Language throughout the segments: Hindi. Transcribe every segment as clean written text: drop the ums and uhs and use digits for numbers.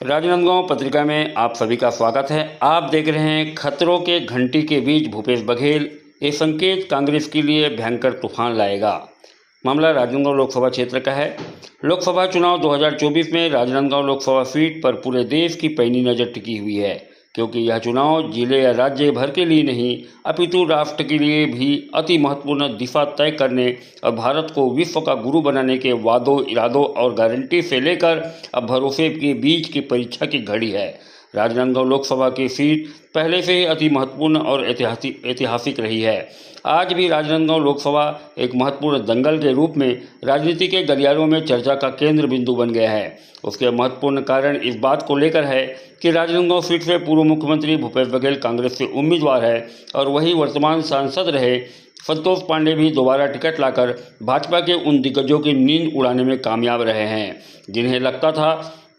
राजनांदगांव पत्रिका में आप सभी का स्वागत है। आप देख रहे हैं खतरों के घंटी के बीच भूपेश बघेल, ये संकेत कांग्रेस के लिए भयंकर तूफान लाएगा। मामला राजनांदगांव लोकसभा क्षेत्र का है। लोकसभा चुनाव 2024 में राजनांदगांव लोकसभा सीट पर पूरे देश की पैनी नज़र टिकी हुई है, क्योंकि यह चुनाव जिले या राज्य भर के लिए नहीं अपितु राष्ट्र के लिए भी अति महत्वपूर्ण दिशा तय करने और भारत को विश्व का गुरु बनाने के वादों, इरादों और गारंटी से लेकर अब भरोसे के बीच की परीक्षा की घड़ी है। राजनांदगांव लोकसभा की सीट पहले से ही अति महत्वपूर्ण और ऐतिहासिक रही है। आज भी राजनांदगांव लोकसभा एक महत्वपूर्ण दंगल के रूप में राजनीति के गलियारों में चर्चा का केंद्र बिंदु बन गया है। उसके महत्वपूर्ण कारण इस बात को लेकर है कि राजनांदगांव सीट से पूर्व मुख्यमंत्री भूपेश बघेल कांग्रेस से उम्मीदवार है और वही वर्तमान सांसद रहे संतोष पांडे भी दोबारा टिकट लाकर भाजपा के उन दिग्गजों की नींद उड़ाने में कामयाब रहे हैं, जिन्हें लगता था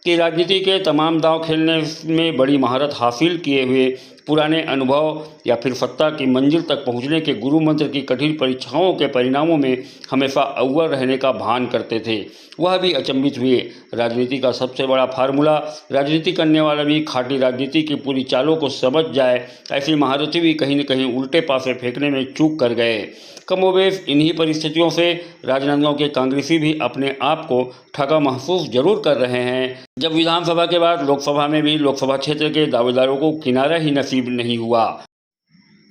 कि राजनीति के तमाम दांव खेलने में बड़ी महारत हासिल किए हुए पुराने अनुभव या फिर सत्ता की मंजिल तक पहुंचने के गुरु मंत्र की कठिन परीक्षाओं के परिणामों में हमेशा अव्वल रहने का भान करते थे। वह भी अचंभित हुए। राजनीति का सबसे बड़ा फार्मूला, राजनीति करने वाला भी खाटी राजनीति की पूरी चालों को समझ जाए, ऐसी महारथी भी कहीं न कहीं उल्टे पासे फेंकने में चूक कर गए। कमोबेश इन्हीं परिस्थितियों से राजनांदगांव के कांग्रेसी भी अपने आप को ठगा महसूस जरूर कर रहे हैं, जब विधानसभा के बाद लोकसभा में भी लोकसभा क्षेत्र के दावेदारों को किनारा ही नसीब नहीं हुआ।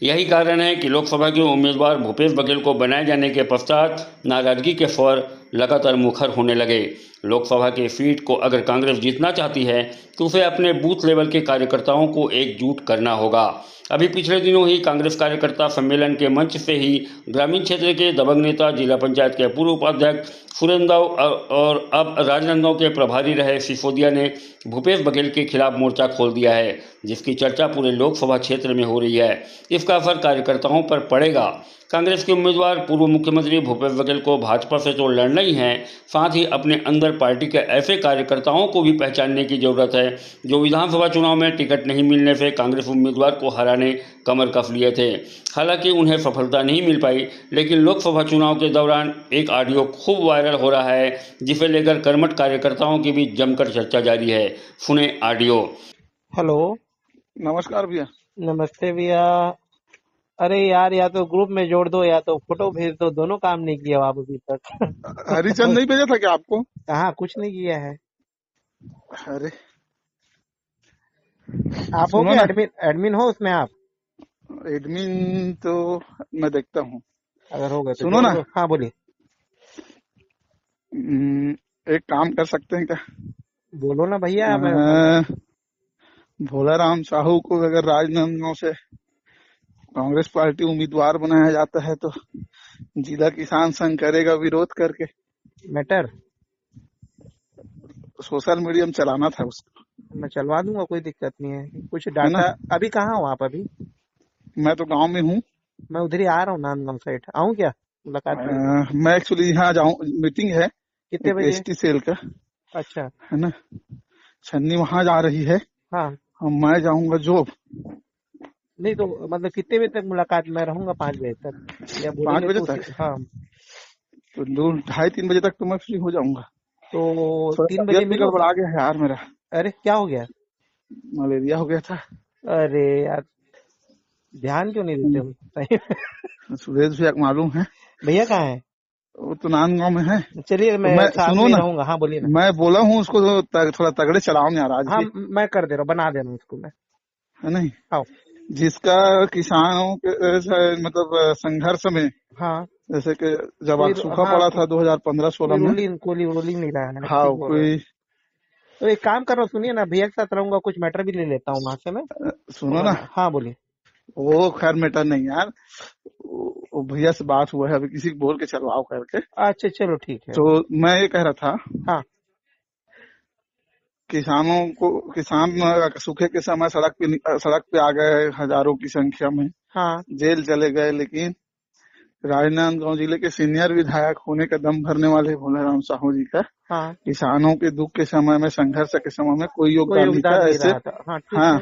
यही कारण है कि लोकसभा के उम्मीदवार भूपेश बघेल को बनाए जाने के पश्चात नाराजगी के स्वर लगातार मुखर होने लगे। लोकसभा के सीट को अगर कांग्रेस जीतना चाहती है तो उसे अपने बूथ लेवल के कार्यकर्ताओं को एकजुट करना होगा। अभी पिछले दिनों ही कांग्रेस कार्यकर्ता सम्मेलन के मंच से ही ग्रामीण क्षेत्र के दबंग नेता, जिला पंचायत के पूर्व उपाध्यक्ष सुरेंद्र और अब राजनांदगांव के प्रभारी रहे सिसोदिया ने भूपेश बघेल के खिलाफ मोर्चा खोल दिया है, जिसकी चर्चा पूरे लोकसभा क्षेत्र में हो रही है। इसका असर कार्यकर्ताओं पर पड़ेगा। कांग्रेस के उम्मीदवार पूर्व मुख्यमंत्री भूपेश बघेल को भाजपा से तो लड़ना ही है, साथ ही अपने अंदर पार्टी के ऐसे कार्यकर्ताओं को भी पहचानने की जरूरत है जो विधानसभा चुनाव में टिकट नहीं मिलने से कांग्रेस उम्मीदवार को हराने कमर कस लिए थे। हालांकि उन्हें सफलता नहीं मिल पाई, लेकिन लोकसभा चुनाव के दौरान एक ऑडियो खूब वायरल हो रहा है, जिसे लेकर कर्मठ कार्यकर्ताओं के बीच जमकर चर्चा जारी है। सुने ऑडियो। हेलो, नमस्कार भैया। नमस्ते भैया। अरे यार, या तो ग्रुप में जोड़ दो या तो फोटो भेज दो, दोनों काम नहीं किया आप अभी तक। हरिचंद नहीं भेजा था क्या आपको? हाँ, कुछ नहीं किया है। अरे आप हो क्या एडमिन? एडमिन हो उसमें आप? एडमिन तो मैं देखता हूँ। अगर हो गए तो सुनो ना। हाँ बोलिए। एक काम कर सकते हैं क्या? बोलो ना भैया। भोलाराम साहू को अगर राजनांदगांव से कांग्रेस पार्टी उम्मीदवार बनाया जाता है तो जिला किसान संघ करेगा विरोध करके। मैटर सोशल मीडिया में चलाना था उसको। मैं चलवा दूंगा, कोई दिक्कत नहीं है। कुछ डाटा। अभी कहाँ हो आप? अभी मैं तो गांव में हूँ। मैं उधर ही आ रहा हूँ, नांदगांव साइड। आऊँ क्या मुलाकात? मैं एक्चुअली यहाँ जाऊँ, मीटिंग है कितने बजे? एसटी सेल का। अच्छा, है ना। छन्नी वहाँ जा रही है। हाँ। मैं जाऊंगा जॉब। नहीं तो मतलब कितने बजे तक मुलाकात? मैं रहूंगा 5 बजे तक या 5 बजे तक? हाँ, तो 2-2:30-3 बजे तक तो मैं फ्री हो जाऊंगा। तो 3 बजे मिलो। गड़बड़ा गया है यार मेरा। अरे क्या हो गया? मलेरिया हो गया था। अरे यार, ध्यान क्यों नहीं देते हम? सुरेश भैया मालूम है। भैया कहाँ है? वो तो नांदगांव में है। चलिए, मैं साथ सुनो में ना, रहूंगा। हाँ बोलिए ना। मैं बोला हूँ उसको तो थोड़ा तगड़े चलाओ यार आज। हाँ, मैं कर दे रहा हूँ, बना दे रहा हूँ उसको मैं। है नहीं? आओ। जिसका किसानों के मतलब संघर्ष में, हाँ, जैसे कि जब सूखा पड़ा था 2015-16 में, कोई रोलिंग नहीं रहा है। हाँ कोई। तो एक काम कर रहा हूँ, सुनिए ना, भैया के साथ रहूंगा, कुछ मैटर भी ले लेता हूँ वहां से मैं। सुनो ना। हाँ बोलिए। वो खैर मैटर नहीं यार, वो भैया से बात हुआ है, अभी किसी को बोल के चलवाओ करके। अच्छा चलो ठीक है। तो मैं ये कह रहा था, हाँ, किसानों को, किसान सूखे के समय सड़क पे आ गए हजारों की संख्या में। हाँ, जेल चले गए, लेकिन राजनांदगांव जिले के सीनियर विधायक होने का दम भरने वाले भोलाराम साहू जी का, हाँ, किसानों के दुख के समय में, संघर्ष के समय में कोई योगदान नहीं था। ऐसे हाँ,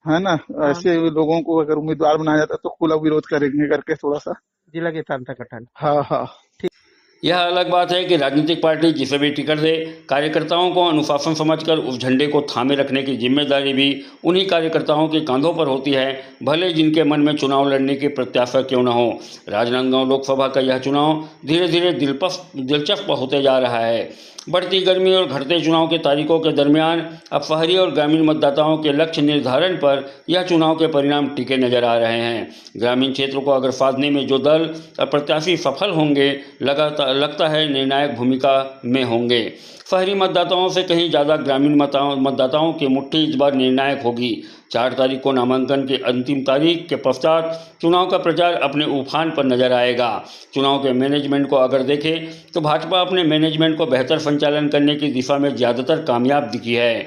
है ना। ऐसे लोगों को अगर उम्मीदवार बनाया जाता तो खुला विरोध करेंगे करके थोड़ा सा जिला किसान संगठन। हाँ हाँ। यह अलग बात है कि राजनीतिक पार्टी जिसे भी टिकट दे, कार्यकर्ताओं को अनुशासन समझकर उस झंडे को थामे रखने की जिम्मेदारी भी उन्हीं कार्यकर्ताओं के कंधों पर होती है, भले जिनके मन में चुनाव लड़ने की प्रत्याशा क्यों न हो। राजनांदगांव लोकसभा का यह चुनाव धीरे धीरे दिलचस्प होते जा रहा है। बढ़ती गर्मी और घटते चुनाव के तारीखों के दरमियान अब शहरी और ग्रामीण मतदाताओं के लक्ष्य निर्धारण पर यह चुनाव के परिणाम टिके नजर आ रहे हैं। ग्रामीण क्षेत्रों को अगर साधने में जो दल और प्रत्याशी सफल होंगे, लगता है निर्णायक भूमिका में होंगे। शहरी मतदाताओं से कहीं ज़्यादा ग्रामीण मतदाताओं की मुट्ठी इस बार निर्णायक होगी। 4 तारीख को नामांकन की अंतिम तारीख के पश्चात चुनाव का प्रचार अपने उफान पर नजर आएगा। चुनाव के मैनेजमेंट को अगर देखें तो भाजपा अपने मैनेजमेंट को बेहतर संचालन करने की दिशा में ज़्यादातर कामयाब दिखी है।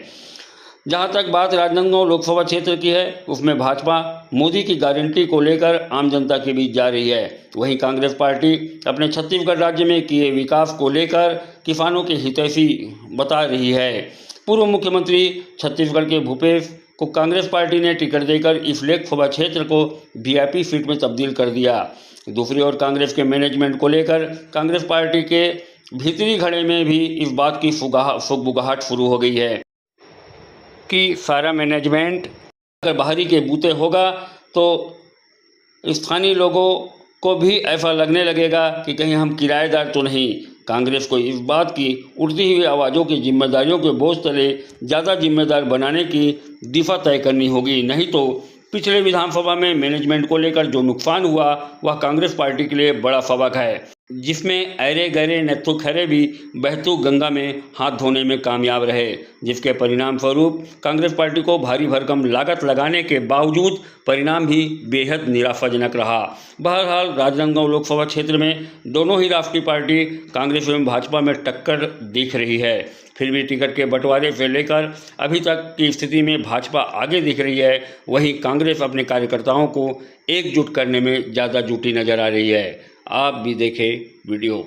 जहां तक बात राजनांदगांव लोकसभा क्षेत्र की है, उसमें भाजपा मोदी की गारंटी को लेकर आम जनता के बीच जा रही है। वहीं कांग्रेस पार्टी अपने छत्तीसगढ़ राज्य में किए विकास को लेकर किसानों के हितैषी बता रही है। पूर्व मुख्यमंत्री छत्तीसगढ़ के भूपेश को कांग्रेस पार्टी ने टिकट देकर इस लोकसभा क्षेत्र को वीआईपी सीट में तब्दील कर दिया। दूसरी ओर कांग्रेस के मैनेजमेंट को लेकर कांग्रेस पार्टी के भीतरी घड़े में भी इस बात की फुगबुगाहट शुरू हो गई है कि सारा मैनेजमेंट अगर बाहरी के बूते होगा तो स्थानीय लोगों को भी ऐसा लगने लगेगा कि कहीं हम किराएदार तो नहीं। कांग्रेस को इस बात की उठती हुई आवाज़ों की जिम्मेदारियों के बोझ तले ज़्यादा जिम्मेदार बनाने की दिशा तय करनी होगी, नहीं तो पिछले विधानसभा में मैनेजमेंट को लेकर जो नुकसान हुआ वह कांग्रेस पार्टी के लिए बड़ा सबक है, जिसमें ऐरे गहरे नत्थु खरे भी बहतू गंगा में हाथ धोने में कामयाब रहे, जिसके परिणाम स्वरूप कांग्रेस पार्टी को भारी भरकम लागत लगाने के बावजूद परिणाम भी बेहद निराशाजनक रहा। बहरहाल राजनांदगांव लोकसभा क्षेत्र में दोनों ही राष्ट्रीय पार्टी कांग्रेस एवं भाजपा में टक्कर दिख रही है। फिर भी टिकट के बंटवारे से लेकर अभी तक की स्थिति में भाजपा आगे दिख रही है, वहीं कांग्रेस अपने कार्यकर्ताओं को एकजुट करने में ज़्यादा जुटी नजर आ रही है। आप भी देखें वीडियो।